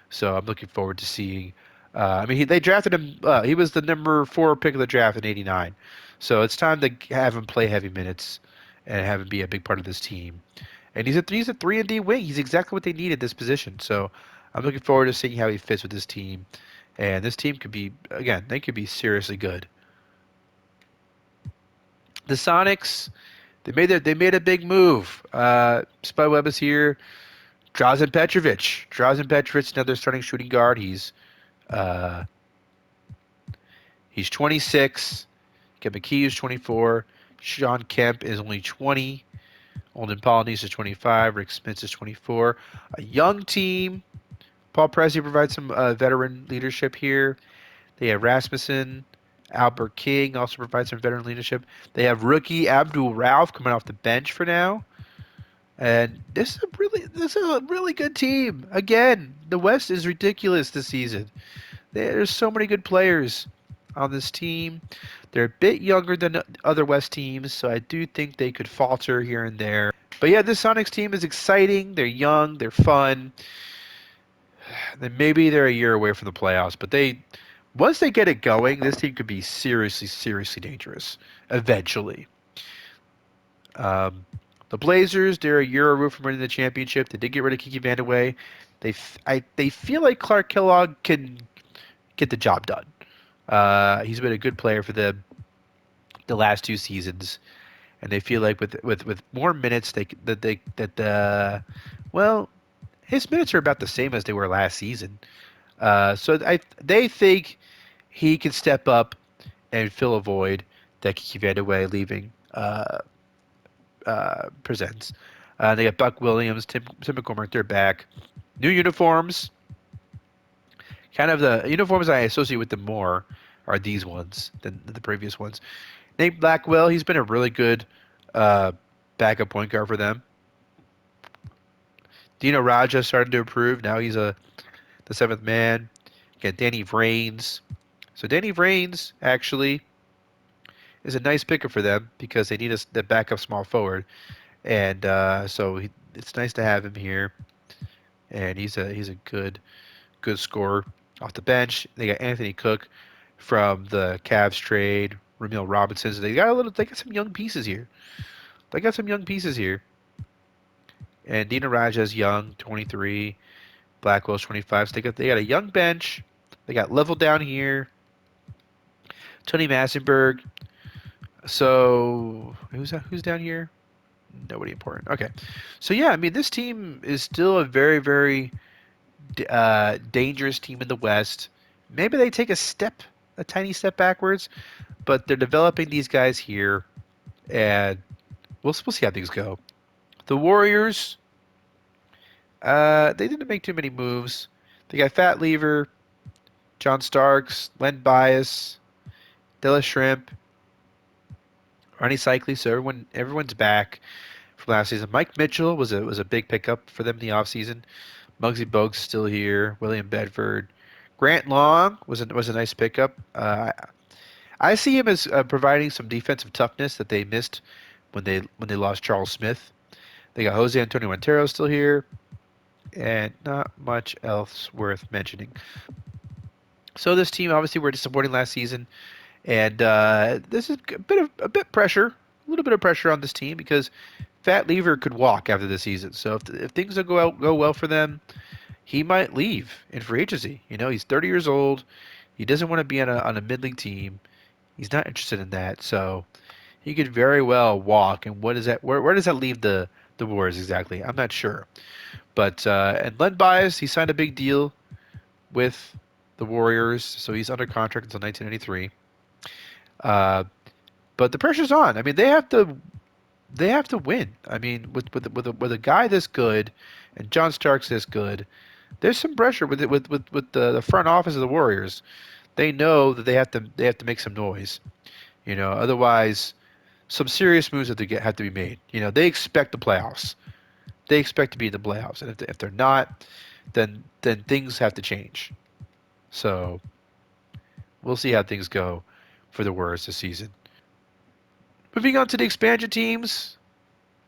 So I'm looking forward to seeing. I mean, they drafted him. He was the number 4 pick of the draft in '89. So it's time to have him play heavy minutes and have him be a big part of this team. And he's a 3-and-D wing. He's exactly what they need at this position. So I'm looking forward to seeing how he fits with this team. And this team could be, again, they could be seriously good. The Sonics, they made a big move. Spud Webb is here. Drazen Petrovic, another starting shooting guard. Uh, he's 26. Kevin McKee is 24. Sean Kemp is only 20. Olden Polynice is 25. Rick Smith is 24. A young team. Paul Pressey provides some veteran leadership here. They have Rasmussen. Albert King also provides some veteran leadership. They have rookie Abdul Rauf coming off the bench for now. And this is a really good team. Again, the West is ridiculous this season. There's so many good players on this team. They're a bit younger than other West teams, so I do think they could falter here and there. But yeah, this Sonics team is exciting. They're young. They're fun. Then maybe they're a year away from the playoffs, but once they get it going, this team could be seriously, seriously dangerous eventually. Um, the Blazers, they're a year away from winning the championship. They did get rid of Kiki Vandeweghe. They feel like Clark Kellogg can get the job done. He's been a good player for them the last 2 seasons, and they feel like with more minutes, well, his minutes are about the same as they were last season. They think he can step up and fill a void that Kiki Vandeweghe leaving presents. They got Buck Williams, Tim McCormick. They're back. New uniforms. Kind of the uniforms I associate with them more are these ones than the previous ones. Nate Blackwell, he's been a really good uh, backup point guard for them. Dino Raja started to improve. Now he's the seventh man. You got Danny Vrains. So Danny Vrains actually is a nice pickup for them because they need the backup small forward, and it's nice to have him here. And he's a good scorer off the bench. They got Anthony Cook from the Cavs trade. Ramil Robinson. So they got some young pieces here. They got some young pieces here. And Dina Raja's young, 23. Blackwell's 25. So they got a young bench. They got level down here. Tony Massenberg. So who's down here? Nobody important. Okay. So yeah, I mean this team is still a very dangerous team in the West. Maybe they take a tiny step backwards, but they're developing these guys here, and we'll see how things go. The Warriors, they didn't make too many moves. They got Fat Lever, John Starks, Len Bias, Della Shrimp, Ronnie Cycli. So everyone's back from last season. Mike Mitchell was a big pickup for them in the offseason. Muggsy Bogues still here. William Bedford. Grant Long was a nice pickup. I see him as providing some defensive toughness that they missed when they lost Charles Smith. They got Jose Antonio Montero still here, and not much else worth mentioning. So this team obviously were disappointing last season, and this is a bit pressure, a little bit of pressure on this team because Fat Lever could walk after the season. So if things don't go well for them, he might leave in free agency. He's 30 years old. He doesn't want to be on a mid-league team. He's not interested in that. So he could very well walk. And what is that? Where does that leave the Warriors exactly? I'm not sure. But and Len Bias, he signed a big deal with the Warriors, so he's under contract until 1993. Uh, but the pressure's on. I mean, they have to win. I mean, with a guy this good and John Starks this good, there's some pressure with the front office of the Warriors. They know that they have to make some noise. Otherwise, some serious moves have to be made. They expect the playoffs. They expect to be in the playoffs, and if they're not, then things have to change. So we'll see how things go for the Warriors this season. Moving on to the expansion teams,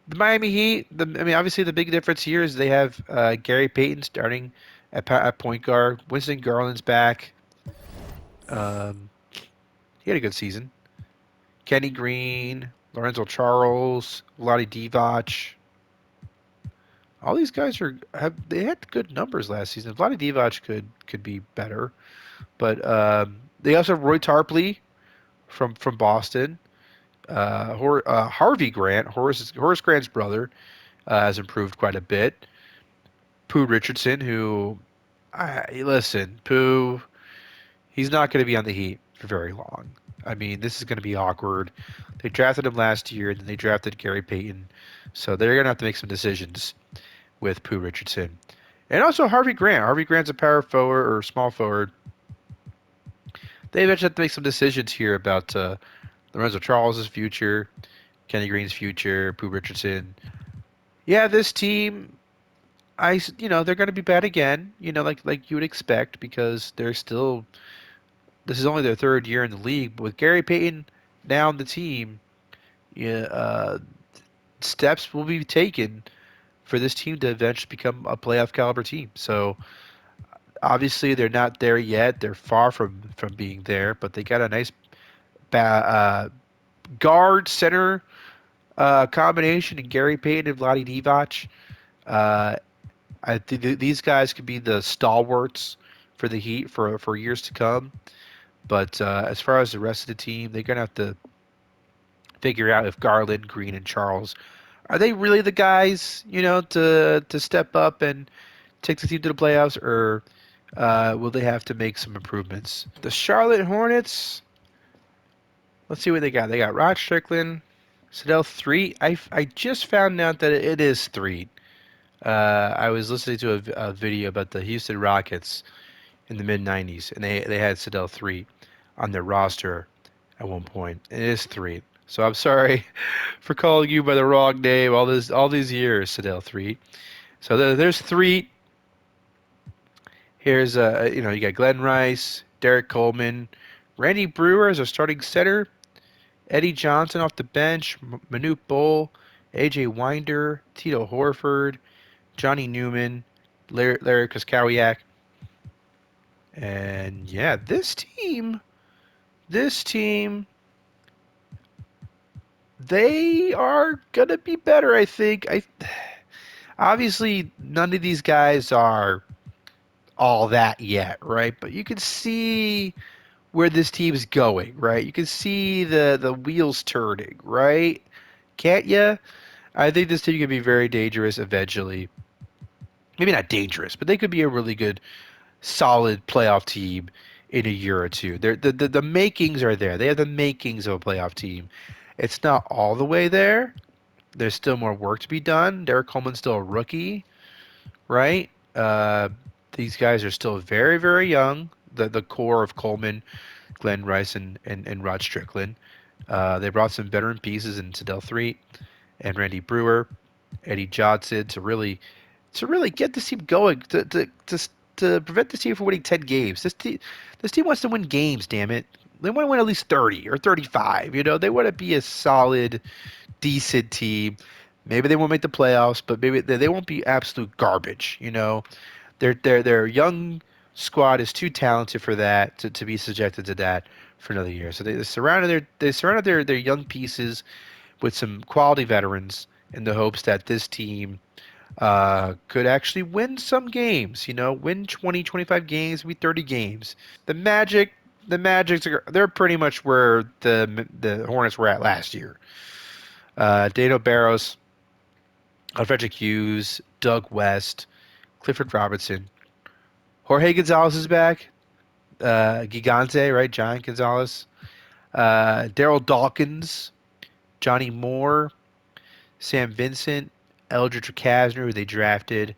the Miami Heat. I mean, obviously the big difference here is they have Gary Payton starting at point guard. Winston Garland's back. Um, he had a good season. Kenny Green, Lorenzo Charles, Vlade Divac. All these guys they had good numbers last season. Vlade Divac could be better, but they also have Roy Tarpley from Boston. Harvey Grant, Horace Grant's brother, has improved quite a bit. Pooh Richardson, who, listen, Pooh, he's not going to be on the Heat for very long. I mean, this is going to be awkward. They drafted him last year, and then they drafted Gary Payton, so they're going to have to make some decisions with Pooh Richardson. And also Harvey Grant. Harvey Grant's a power forward or small forward. They eventually have to make some decisions here about Lorenzo Charles' future, Kenny Green's future, Pooh Richardson. Yeah, this team, they're going to be bad again. Like you would expect because they're still. This is only their third year in the league, but with Gary Payton now on the team, yeah, steps will be taken for this team to eventually become a playoff caliber team. So obviously they're not there yet. They're far from being there, but they got a nice guard center combination in Gary Payton and Vlade Divac. Uh, I think these guys could be the stalwarts for the Heat for years to come. But as far as the rest of the team, they're gonna have to figure out if Garland, Green, and Charles are they really the guys, to step up and take the team to the playoffs, or will they have to make some improvements? The Charlotte Hornets. Let's see what they got. They got Rod Strickland, Sedell Threet. I just found out that it is Threet. I was listening to a video about the Houston Rockets in the mid '90s, and they had Sedell Threet on their roster at one point. It is Threet. So I'm sorry for calling you by the wrong name all these years, Sedell Threet. So there's Threet. Here's you got Glenn Rice, Derek Coleman, Randy Brewer as our starting center, Eddie Johnson off the bench, Manute Bol, AJ Winder, Tito Horford, Johnny Newman, Larry Kaskawiak. And yeah, this team, they are gonna be better, I think. I obviously none of these guys are all that yet, right? But you can see where this team's going, right? You can see the wheels turning, right? Can't you? I think this team can be very dangerous eventually. Maybe not dangerous, but they could be a really good, solid playoff team in a year or two. The makings are there. They have the makings of a playoff team. It's not all the way there. There's still more work to be done. Derek Coleman's still a rookie, right? These guys are still very, very young. The core of Coleman, Glenn Rice, and Rod Strickland. They brought some veteran pieces in Sedell Threet and Randy Brewer, Eddie Johnson to really get this team going to prevent this team from winning 10 games. This team wants to win games, damn it. They want to win at least 30 or 35. They want to be a solid, decent team. Maybe they won't make the playoffs, but maybe they won't be absolute garbage. Their young squad is too talented for that to be subjected to that for another year. So they surrounded their young pieces with some quality veterans in the hopes that this team could actually win some games, win 20, 25 games, maybe 30 games. The Magic, they're pretty much where the Hornets were at last year. Dano Barros, Frederick Hughes, Doug West, Clifford Robertson. Jorge Gonzalez is back. Gigante, right? Giant Gonzalez. Daryl Dawkins, Johnny Moore, Sam Vincent, Eldridge Kazner, who they drafted,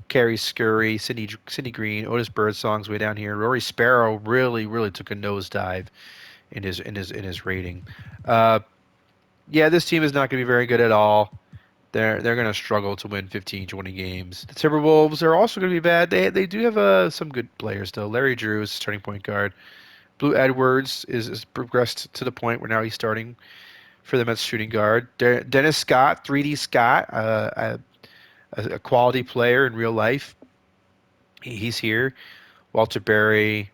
Kerry Scurry, Sidney Green, Otis Birdsong's way down here. Rory Sparrow really, really took a nosedive in his rating. Uh, yeah, this team is not going to be very good at all. They're going to struggle to win 15, 20 games. The Timberwolves are also going to be bad. They do have some good players though. Larry Drew is starting point guard. Blue Edwards is progressed to the point where now he's starting for them as shooting guard. Dennis Scott, 3D Scott, a quality player in real life. He's here. Walter Berry,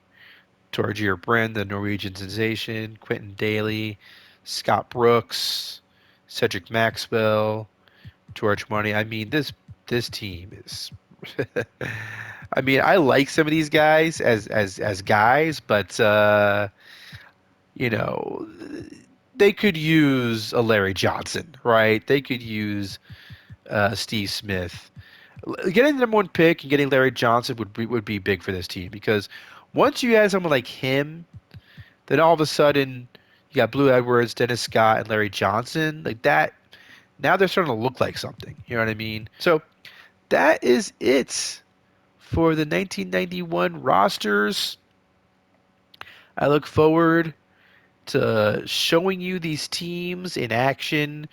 Torgeir Brin, the Norwegian sensation, Quentin Daly, Scott Brooks, Cedric Maxwell, George Money. I mean, this team is. I mean, I like some of these guys as guys, but you know, they could use a Larry Johnson, right? They could use Steve Smith. Getting the number one pick and getting Larry Johnson would be big for this team because once you add someone like him, then all of a sudden you got Blue Edwards, Dennis Scott, and Larry Johnson like that. Now they're starting to look like something. You know what I mean? So that is it for the 1991 rosters. I look forward to showing you these teams in action.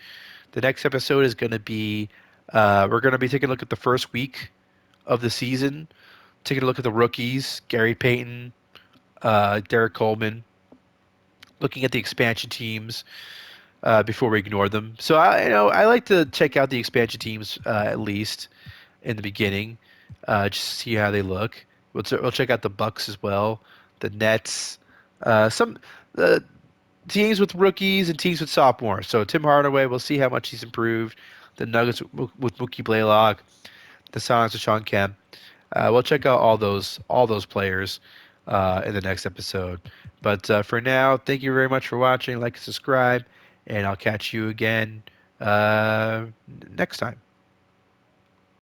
The next episode is going to be we're going to be taking a look at the first week of the season, taking a look at the rookies, Gary Payton, Derek Coleman, looking at the expansion teams before we ignore them. So I like to check out the expansion teams at least in the beginning, just to see how they look. We'll check out the Bucks as well, the Nets, some uh, teams with rookies and teams with sophomores. So Tim Hardaway, we'll see how much he's improved. The Nuggets with Mookie Blaylock, the Sonics with Sean Kemp. We'll check out all those players in the next episode. But for now, thank you very much for watching. Like and subscribe, and I'll catch you again next time.